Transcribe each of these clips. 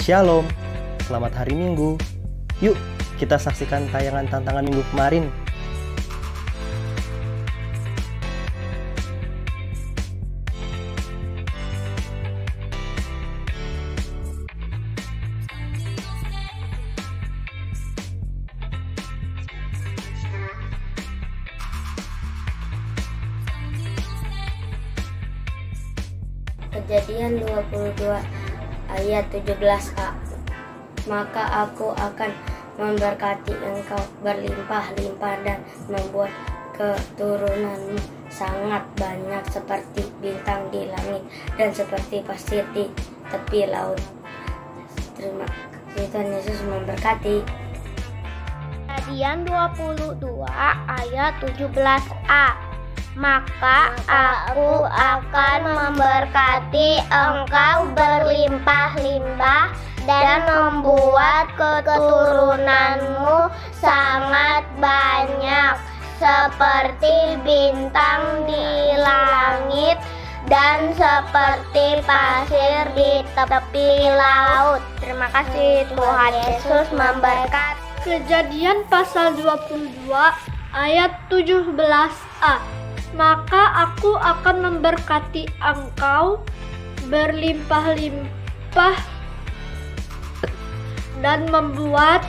Shalom, selamat hari Minggu. Yuk, kita saksikan tayangan tantangan minggu kemarin. Kejadian 22 ayat 17a. Maka aku akan memberkati engkau berlimpah-limpah dan membuat keturunanmu sangat banyak seperti bintang di langit dan seperti pasir di tepi laut. Terima kasih, Tuhan Yesus memberkati. Kejadian 22 ayat 17a. Maka aku akan memberkati engkau berlimpah-limpah dan membuat keturunanmu sangat banyak seperti bintang di langit dan seperti pasir di tepi laut. Terima kasih, Tuhan Yesus memberkati. Kejadian pasal 22 ayat 17a. Maka aku akan memberkati engkau berlimpah-limpah dan membuat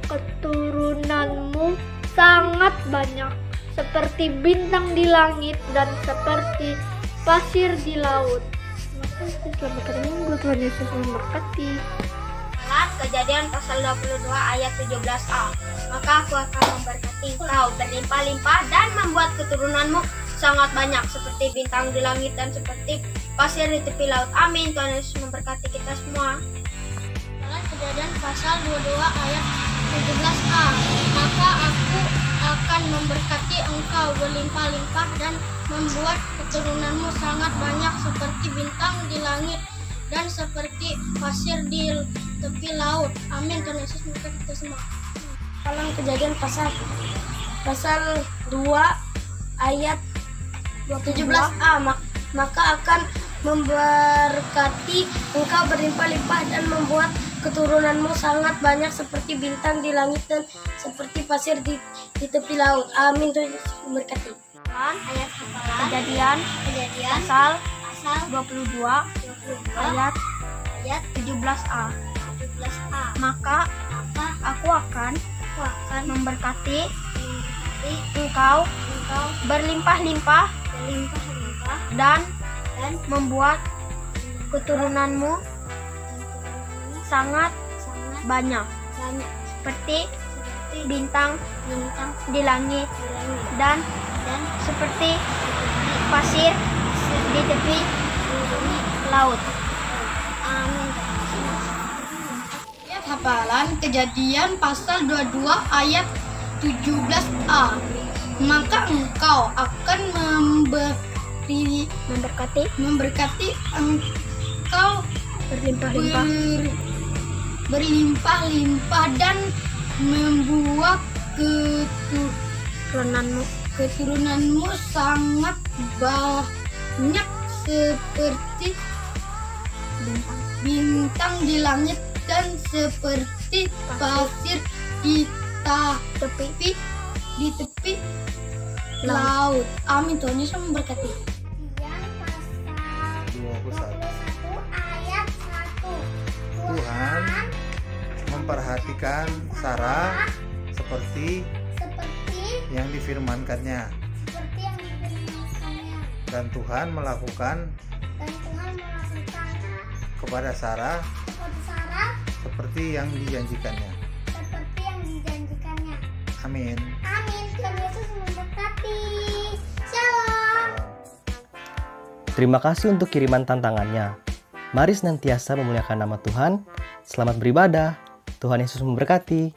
keturunanmu sangat banyak seperti bintang di langit dan seperti pasir di laut. Selamat hari Minggu, Tuhan Yesus memberkati. Kejadian pasal 22 ayat 17a. Maka aku akan memberkati engkau berlimpah-limpah dan membuat keturunanmu sangat banyak seperti bintang di langit dan seperti pasir di tepi laut. Amin. Tuhan Yesus memberkati kita semua. Kejadian pasal 22 ayat 17a. Maka aku akan memberkati engkau berlimpah-limpah dan membuat keturunanmu sangat banyak seperti bintang di langit dan seperti pasir di tepi laut. Amin. Tuhan Yesus memberkati kita semua. Dalam Kejadian pasal 2 ayat 17a. Maka akan memberkati engkau berlimpah-limpah dan membuat keturunanmu sangat banyak seperti bintang di langit dan seperti pasir di tepi laut. Amin. Tuhan Yesus memberkati. Ayat Kejadian pasal 22 ayat 17a. Maka aku akan memberkati engkau berlimpah-limpah dan membuat keturunanmu sangat banyak seperti bintang di langit dan seperti pasir di tepi laut. Amin. Hafalan Kejadian pasal 22 ayat 17a. Maka engkau akan memberkati engkau berlimpah-limpah dan membuat keturunanmu sangat banyak seperti bintang di langit dan seperti pasir di tepi laut. Amin. Tuhan Yesus memberkati. Tuhan memperhatikan Sarah seperti yang difirmankannya. Dan Tuhan melakukan kepada Sarah seperti yang dijanjikannya. Amin. Tuhan Yesus memberkati. Shalom. Terima kasih untuk kiriman tantangannya. Mari senantiasa memuliakan nama Tuhan. Selamat beribadah. Tuhan Yesus memberkati.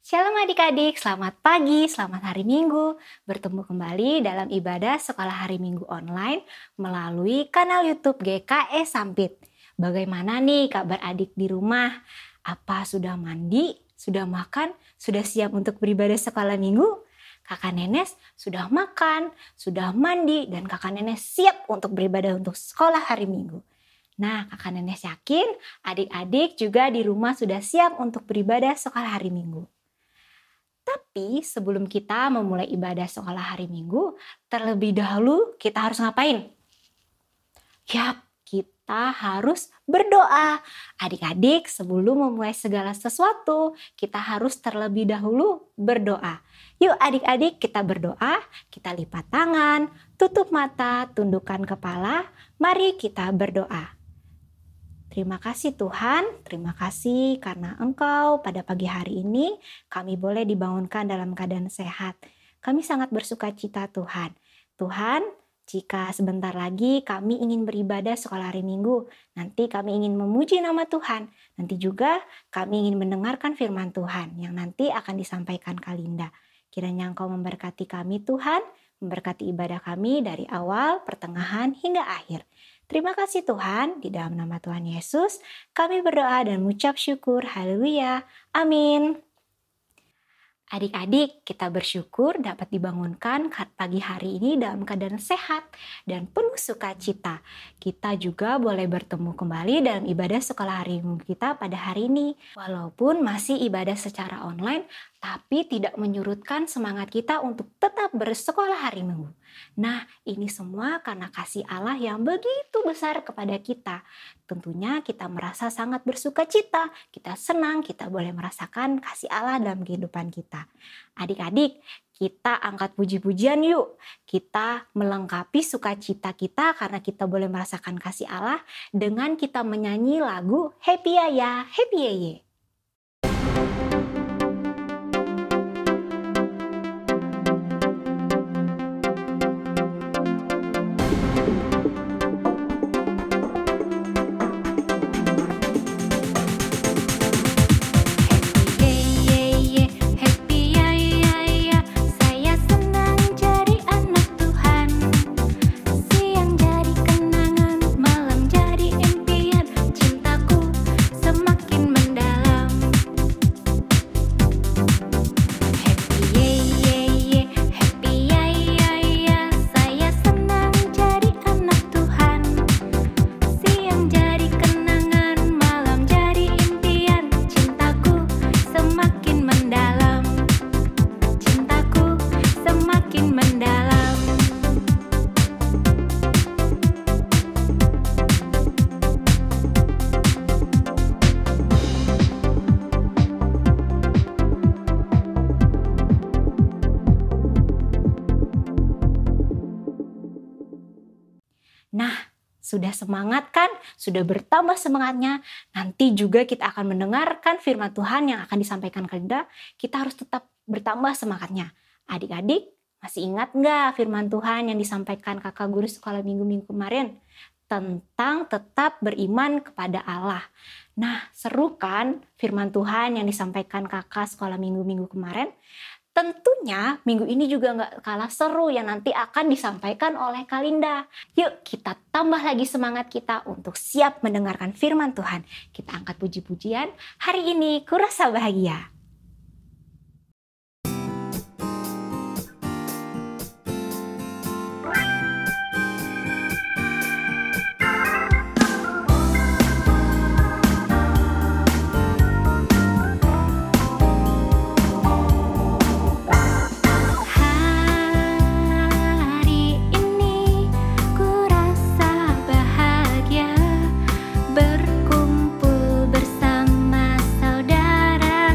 Shalom adik-adik, selamat pagi, selamat hari Minggu. Bertemu kembali dalam ibadah Sekolah Hari Minggu online melalui kanal YouTube GKS Sampit. Bagaimana nih kabar adik di rumah? Apa sudah mandi? Sudah makan? Sudah siap untuk beribadah sekolah minggu? Kakak Nenes sudah makan, sudah mandi, dan kakak Nenes siap untuk beribadah untuk sekolah hari Minggu. Nah, Kakak Nenes yakin adik-adik juga di rumah sudah siap untuk beribadah sekolah hari Minggu. Tapi sebelum kita memulai ibadah sekolah hari Minggu, terlebih dahulu kita harus ngapain? Yap, kita harus berdoa. Adik-adik, sebelum memulai segala sesuatu, kita harus terlebih dahulu berdoa. Yuk adik-adik, kita berdoa, kita lipat tangan, tutup mata, tundukkan kepala, mari kita berdoa. Terima kasih Tuhan, terima kasih karena Engkau pada pagi hari ini kami boleh dibangunkan dalam keadaan sehat. Kami sangat bersuka cita Tuhan. Tuhan, jika sebentar lagi kami ingin beribadah sekolah hari Minggu, nanti kami ingin memuji nama Tuhan, nanti juga kami ingin mendengarkan firman Tuhan yang nanti akan disampaikan Kak Linda. Kiranya Engkau memberkati kami Tuhan, memberkati ibadah kami dari awal, pertengahan, hingga akhir. Terima kasih Tuhan, di dalam nama Tuhan Yesus, kami berdoa dan mengucap syukur. Haleluya. Amin. Adik-adik, kita bersyukur dapat dibangunkan pagi hari ini dalam keadaan sehat dan penuh sukacita. Kita juga boleh bertemu kembali dalam ibadah sekolah hari Minggu kita pada hari ini. Walaupun masih ibadah secara online, tapi tidak menyurutkan semangat kita untuk tetap bersekolah hari Minggu. Nah, ini semua karena kasih Allah yang begitu besar kepada kita. Tentunya kita merasa sangat bersuka cita, kita senang, kita boleh merasakan kasih Allah dalam kehidupan kita. Adik-adik, kita angkat puji-pujian yuk. Kita melengkapi sukacita kita karena kita boleh merasakan kasih Allah dengan kita menyanyi lagu Happy Ya, Happy Ye. Nah, sudah semangat kan? Sudah bertambah semangatnya. Nanti juga kita akan mendengarkan firman Tuhan yang akan disampaikan Kak Linda. Kita harus tetap bertambah semangatnya. Adik-adik, masih ingat nggak firman Tuhan yang disampaikan kakak guru sekolah minggu-minggu kemarin? Tentang tetap beriman kepada Allah. Nah, seru kan firman Tuhan yang disampaikan kakak sekolah minggu-minggu kemarin? Tentunya minggu ini juga nggak kalah seru yang nanti akan disampaikan oleh Kak Linda. Yuk kita tambah lagi semangat kita untuk siap mendengarkan firman Tuhan. Kita angkat puji-pujian, hari ini kurasa bahagia. Berkumpul bersama saudara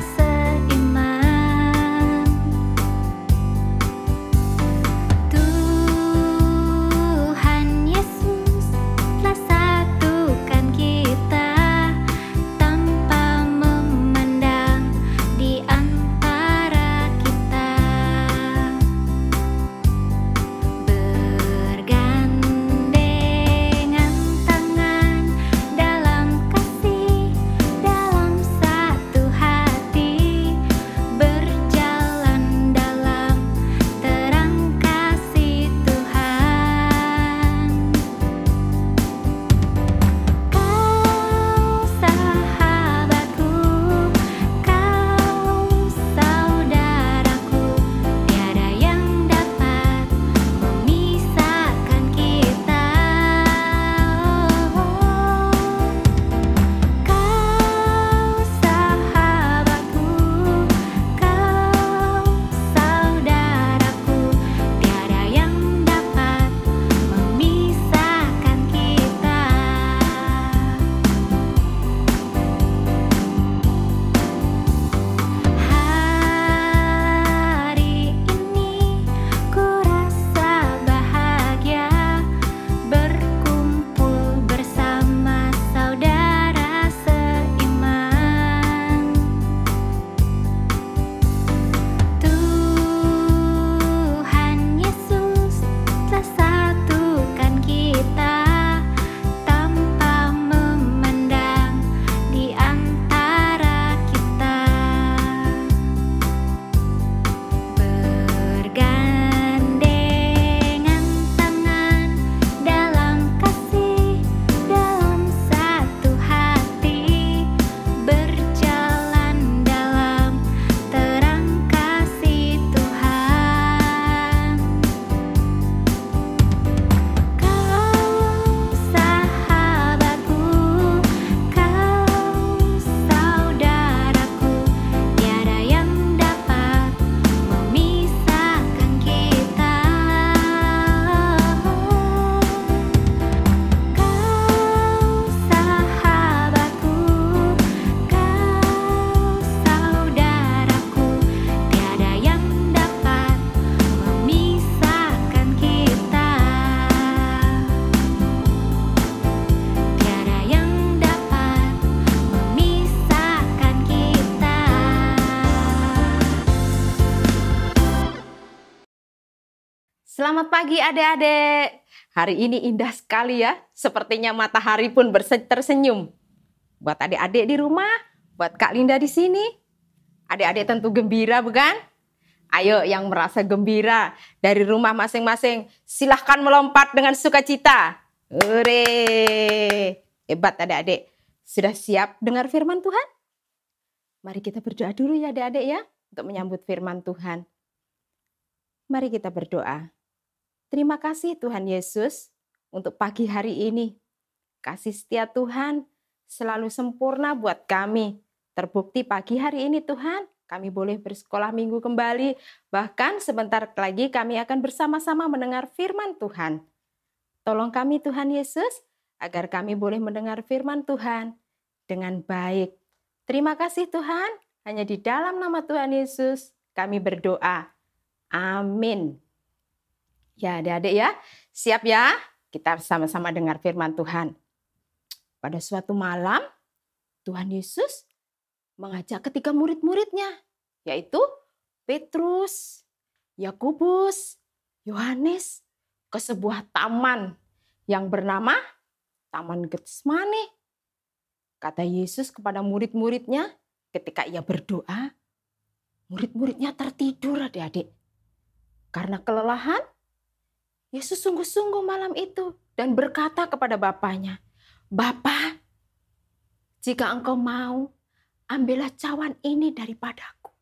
Selamat pagi adik-adik. Hari ini indah sekali ya. Sepertinya matahari pun tersenyum. Buat adik-adik di rumah, buat Kak Linda di sini. Adik-adik tentu gembira bukan? Ayo yang merasa gembira dari rumah masing-masing, silahkan melompat dengan sukacita. Hore! Hebat adik-adik. Sudah siap dengar firman Tuhan? Mari kita berdoa dulu ya adik-adik ya, untuk menyambut firman Tuhan. Mari kita berdoa. Terima kasih Tuhan Yesus untuk pagi hari ini. Kasih setia Tuhan selalu sempurna buat kami. Terbukti pagi hari ini Tuhan, kami boleh bersekolah minggu kembali. Bahkan sebentar lagi kami akan bersama-sama mendengar firman Tuhan. Tolong kami Tuhan Yesus, agar kami boleh mendengar firman Tuhan dengan baik. Terima kasih Tuhan, hanya di dalam nama Tuhan Yesus kami berdoa. Amin. Ya adik-adik ya, siap ya? Kita sama-sama dengar firman Tuhan. Pada suatu malam, Tuhan Yesus mengajak ketiga murid-muridnya, yaitu Petrus, Yakobus, Yohanes, ke sebuah taman yang bernama Taman Getsemani. Kata Yesus kepada murid-muridnya, ketika ia berdoa, murid-muridnya tertidur adik-adik. Karena kelelahan, Yesus sungguh-sungguh malam itu dan berkata kepada bapaknya, "Bapa, jika engkau mau, ambillah cawan ini daripadaku."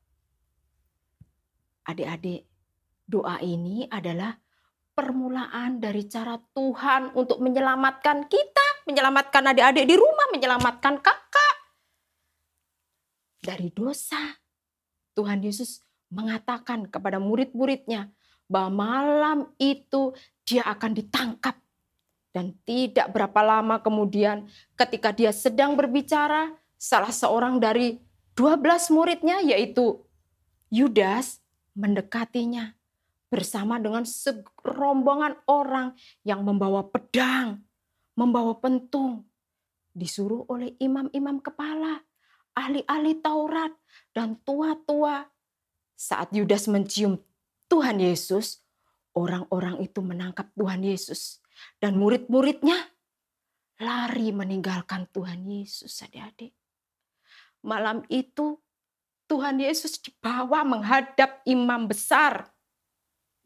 Adik-adik, doa ini adalah permulaan dari cara Tuhan untuk menyelamatkan kita, menyelamatkan adik-adik di rumah, menyelamatkan kakak dari dosa. Tuhan Yesus mengatakan kepada murid-muridnya bahwa malam itu dia akan ditangkap. Dan tidak berapa lama kemudian ketika dia sedang berbicara, salah seorang dari 12 muridnya yaitu Yudas mendekatinya bersama dengan serombongan orang yang membawa pedang, membawa pentung. Disuruh oleh imam-imam kepala, ahli-ahli Taurat, dan tua-tua. Saat Yudas mencium Tuhan Yesus, orang-orang itu menangkap Tuhan Yesus. Dan murid-muridnya lari meninggalkan Tuhan Yesus, adik-adik. Malam itu Tuhan Yesus dibawa menghadap imam besar.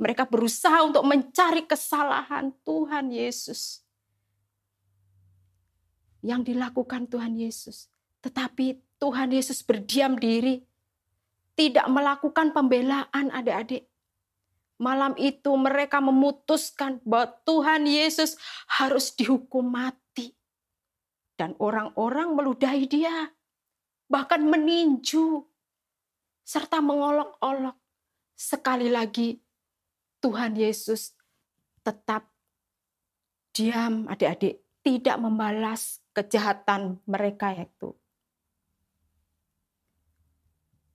Mereka berusaha untuk mencari kesalahan Tuhan Yesus yang dilakukan Tuhan Yesus. Tetapi Tuhan Yesus berdiam diri, tidak melakukan pembelaan adik-adik. Malam itu mereka memutuskan bahwa Tuhan Yesus harus dihukum mati. Dan orang-orang meludahi dia, bahkan meninju, serta mengolok-olok. Sekali lagi, Tuhan Yesus tetap diam adik-adik, tidak membalas kejahatan mereka itu.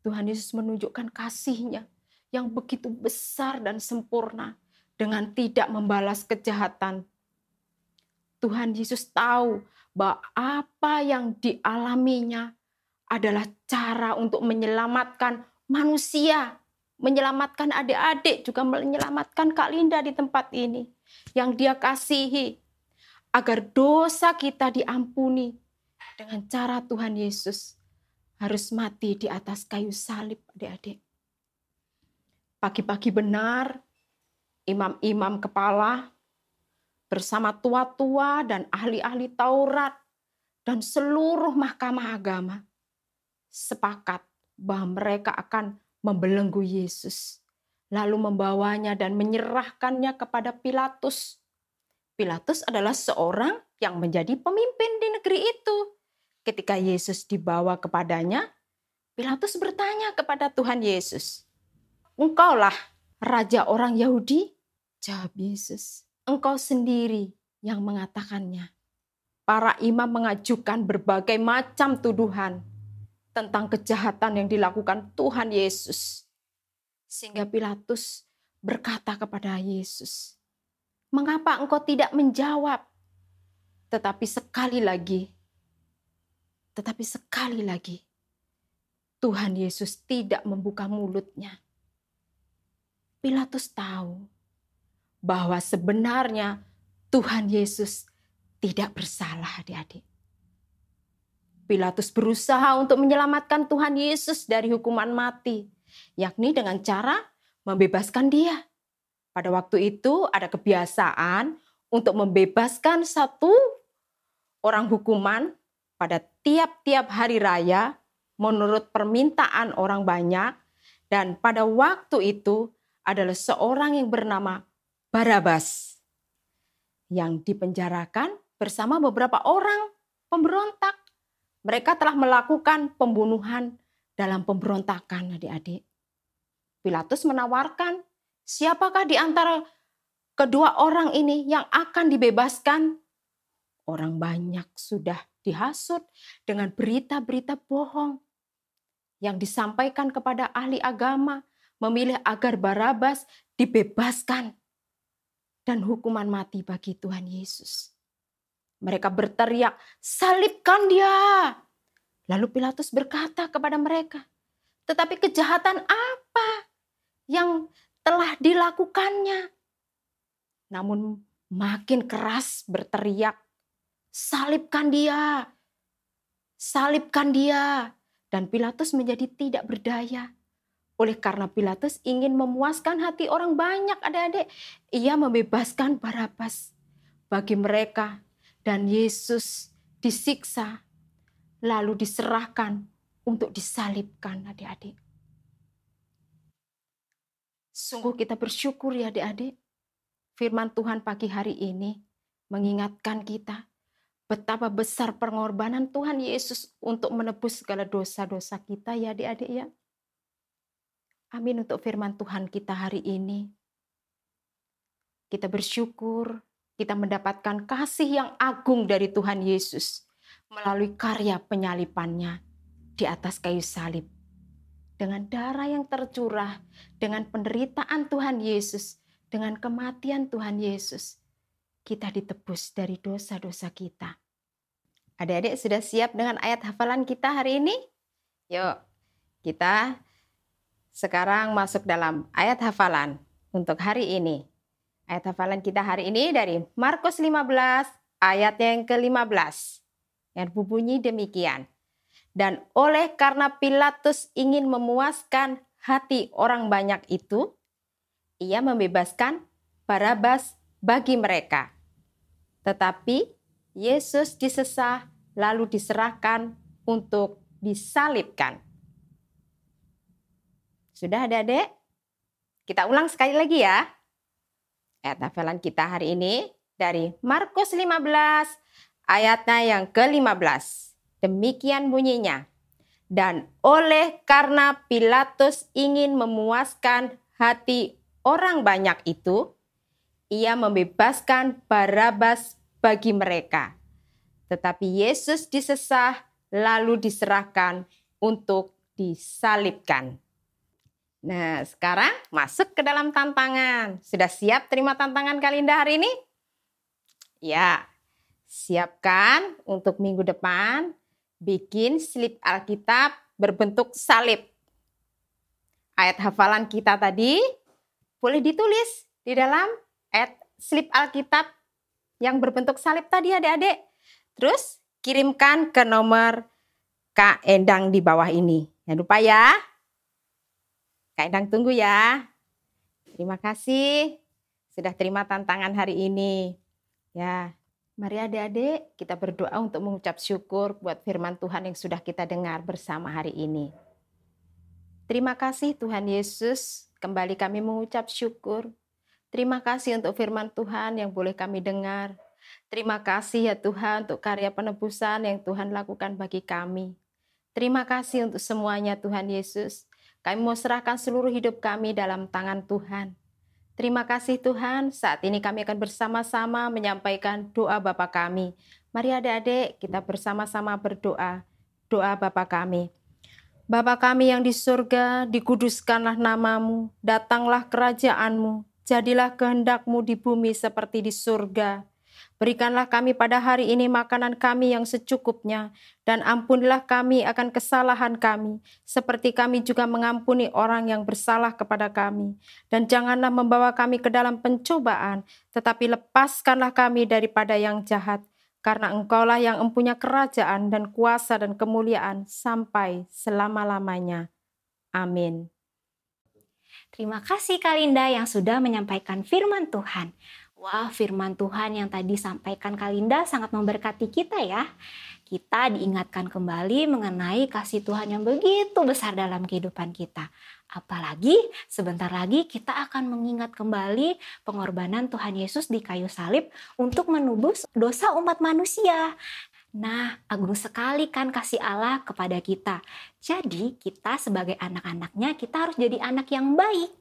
Tuhan Yesus menunjukkan kasih-Nya yang begitu besar dan sempurna dengan tidak membalas kejahatan. Tuhan Yesus tahu bahwa apa yang dialaminya adalah cara untuk menyelamatkan manusia, menyelamatkan adik-adik, juga menyelamatkan Kak Linda di tempat ini yang Dia kasihi, agar dosa kita diampuni dengan cara Tuhan Yesus harus mati di atas kayu salib, adik-adik. Pagi-pagi benar, imam-imam kepala bersama tua-tua dan ahli-ahli Taurat dan seluruh mahkamah agama sepakat bahwa mereka akan membelenggu Yesus, lalu membawanya dan menyerahkannya kepada Pilatus. Pilatus adalah seorang yang menjadi pemimpin di negeri itu. Ketika Yesus dibawa kepadanya, Pilatus bertanya kepada Tuhan Yesus, "Engkaulah raja orang Yahudi?" Jawab Yesus, "Engkau sendiri yang mengatakannya." Para imam mengajukan berbagai macam tuduhan tentang kejahatan yang dilakukan Tuhan Yesus. Sehingga Pilatus berkata kepada Yesus, "Mengapa engkau tidak menjawab?" Tetapi sekali lagi, Tuhan Yesus tidak membuka mulutnya. Pilatus tahu bahwa sebenarnya Tuhan Yesus tidak bersalah, adik-adik. Pilatus berusaha untuk menyelamatkan Tuhan Yesus dari hukuman mati, yakni dengan cara membebaskan dia. Pada waktu itu ada kebiasaan untuk membebaskan satu orang hukuman pada tiap-tiap hari raya menurut permintaan orang banyak, dan pada waktu itu adalah seorang yang bernama Barabas yang dipenjarakan bersama beberapa orang pemberontak. Mereka telah melakukan pembunuhan dalam pemberontakan, adik-adik. Pilatus menawarkan, siapakah di antara kedua orang ini yang akan dibebaskan? Orang banyak sudah dihasut dengan berita-berita bohong yang disampaikan kepada ahli agama, memilih agar Barabas dibebaskan dan hukuman mati bagi Tuhan Yesus. Mereka berteriak, salibkan dia. Lalu Pilatus berkata kepada mereka, tetapi kejahatan apa yang telah dilakukannya? Namun makin keras berteriak, salibkan dia, salibkan dia. Dan Pilatus menjadi tidak berdaya. Oleh karena Pilatus ingin memuaskan hati orang banyak, adik-adik, ia membebaskan Barabas bagi mereka. Dan Yesus disiksa, lalu diserahkan untuk disalibkan, adik-adik. Sungguh kita bersyukur ya adik-adik. Firman Tuhan pagi hari ini mengingatkan kita betapa besar pengorbanan Tuhan Yesus untuk menebus segala dosa-dosa kita ya adik-adik ya. Amin untuk firman Tuhan kita hari ini. Kita bersyukur kita mendapatkan kasih yang agung dari Tuhan Yesus melalui karya penyalipannya di atas kayu salib. Dengan darah yang tercurah, dengan penderitaan Tuhan Yesus, dengan kematian Tuhan Yesus, kita ditebus dari dosa-dosa kita. Adik-adik sudah siap dengan ayat hafalan kita hari ini? Yuk, kita sekarang masuk dalam ayat hafalan untuk hari ini. Ayat hafalan kita hari ini dari Markus 15 ayat yang ke-15. Yang berbunyi demikian. Dan oleh karena Pilatus ingin memuaskan hati orang banyak itu, ia membebaskan Barabas bagi mereka. Tetapi Yesus disesah lalu diserahkan untuk disalibkan. Sudah adik-adik? Kita ulang sekali lagi ya. Ayat hafalan kita hari ini dari Markus 15 ayatnya yang ke-15. Demikian bunyinya. Dan oleh karena Pilatus ingin memuaskan hati orang banyak itu, ia membebaskan Barabas bagi mereka. Tetapi Yesus disesah lalu diserahkan untuk disalibkan. Nah, sekarang masuk ke dalam tantangan. Sudah siap terima tantangan Kalinda hari ini? Ya, siapkan untuk minggu depan bikin slip Alkitab berbentuk salib. Ayat hafalan kita tadi boleh ditulis di dalam ayat slip Alkitab yang berbentuk salib tadi adik-adik. Terus kirimkan ke nomor Kak Endang di bawah ini. Jangan lupa ya. Kak Endang tunggu ya. Terima kasih sudah terima tantangan hari ini. Ya, mari adik-adik kita berdoa untuk mengucap syukur buat firman Tuhan yang sudah kita dengar bersama hari ini. Terima kasih Tuhan Yesus, kembali kami mengucap syukur. Terima kasih untuk firman Tuhan yang boleh kami dengar. Terima kasih ya Tuhan untuk karya penebusan yang Tuhan lakukan bagi kami. Terima kasih untuk semuanya Tuhan Yesus. Kami mau serahkan seluruh hidup kami dalam tangan Tuhan. Terima kasih Tuhan, saat ini kami akan bersama-sama menyampaikan doa Bapa kami. Mari adik-adik kita bersama-sama berdoa. Doa Bapa kami. Bapa kami yang di surga, dikuduskanlah namamu, datanglah kerajaan-Mu, jadilah kehendak-Mu di bumi seperti di surga. Berikanlah kami pada hari ini makanan kami yang secukupnya, dan ampunilah kami akan kesalahan kami, seperti kami juga mengampuni orang yang bersalah kepada kami. Dan janganlah membawa kami ke dalam pencobaan, tetapi lepaskanlah kami daripada yang jahat, karena Engkaulah yang mempunyai kerajaan dan kuasa dan kemuliaan sampai selama-lamanya. Amin. Terima kasih Kak Linda yang sudah menyampaikan firman Tuhan. Wah, firman Tuhan yang tadi sampaikan Kak Linda sangat memberkati kita ya. Kita diingatkan kembali mengenai kasih Tuhan yang begitu besar dalam kehidupan kita. Apalagi sebentar lagi kita akan mengingat kembali pengorbanan Tuhan Yesus di kayu salib untuk menebus dosa umat manusia. Nah, agung sekali kan kasih Allah kepada kita. Jadi kita sebagai anak-anaknya kita harus jadi anak yang baik.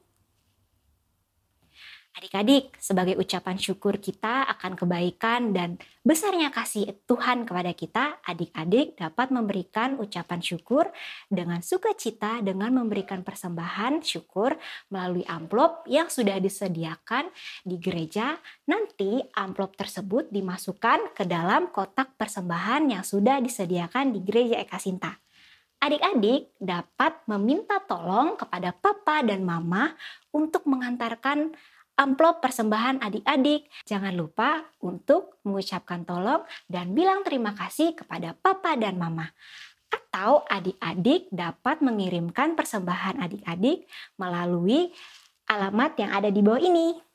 Adik-adik, sebagai ucapan syukur kita akan kebaikan dan besarnya kasih Tuhan kepada kita, adik-adik dapat memberikan ucapan syukur dengan sukacita dengan memberikan persembahan syukur melalui amplop yang sudah disediakan di gereja. Nanti amplop tersebut dimasukkan ke dalam kotak persembahan yang sudah disediakan di gereja Eka Sinta. Adik-adik dapat meminta tolong kepada papa dan mama untuk mengantarkan amplop persembahan adik-adik. Jangan lupa untuk mengucapkan tolong dan bilang terima kasih kepada papa dan mama. Atau adik-adik dapat mengirimkan persembahan adik-adik melalui alamat yang ada di bawah ini.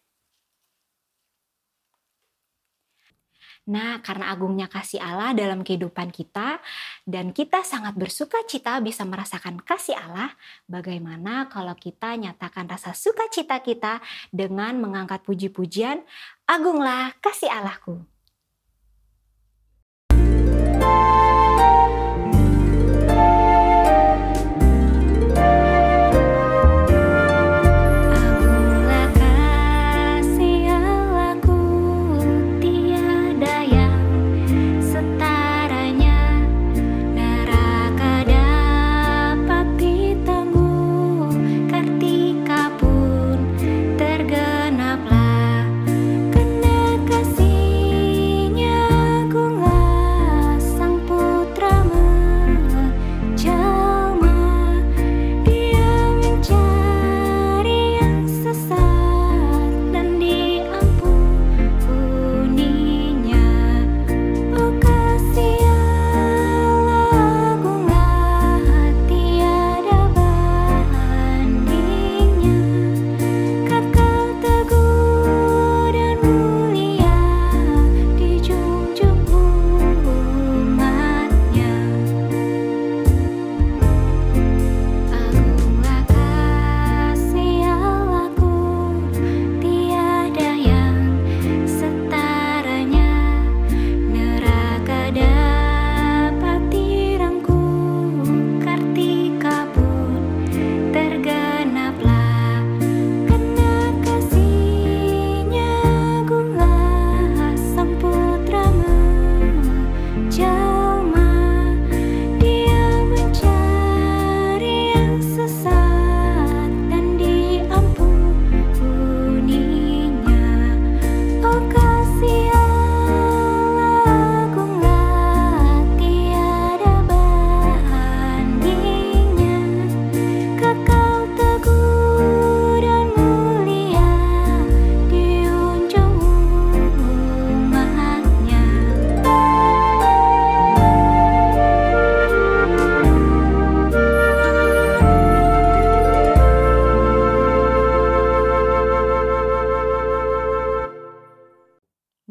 Nah, karena agungnya kasih Allah dalam kehidupan kita dan kita sangat bersukacita bisa merasakan kasih Allah, bagaimana kalau kita nyatakan rasa sukacita kita dengan mengangkat puji-pujian, agunglah kasih Allahku.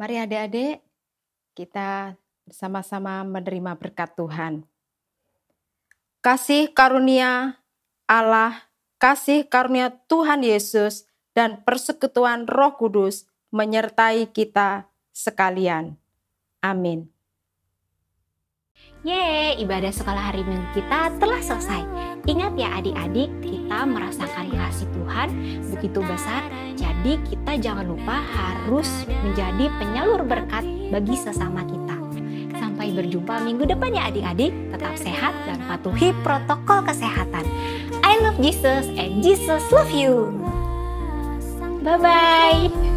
Mari adik-adik, kita bersama-sama menerima berkat Tuhan. Kasih karunia Allah, kasih karunia Tuhan Yesus, dan persekutuan Roh Kudus menyertai kita sekalian. Amin. Yeay, ibadah sekolah hari Minggu kita telah selesai. Ingat ya adik-adik, kita merasakan kasih Tuhan begitu besar. Jadi kita jangan lupa harus menjadi penyalur berkat bagi sesama kita. Sampai berjumpa minggu depan ya adik-adik. Tetap sehat dan patuhi protokol kesehatan. I love Jesus and Jesus love you. Bye-bye.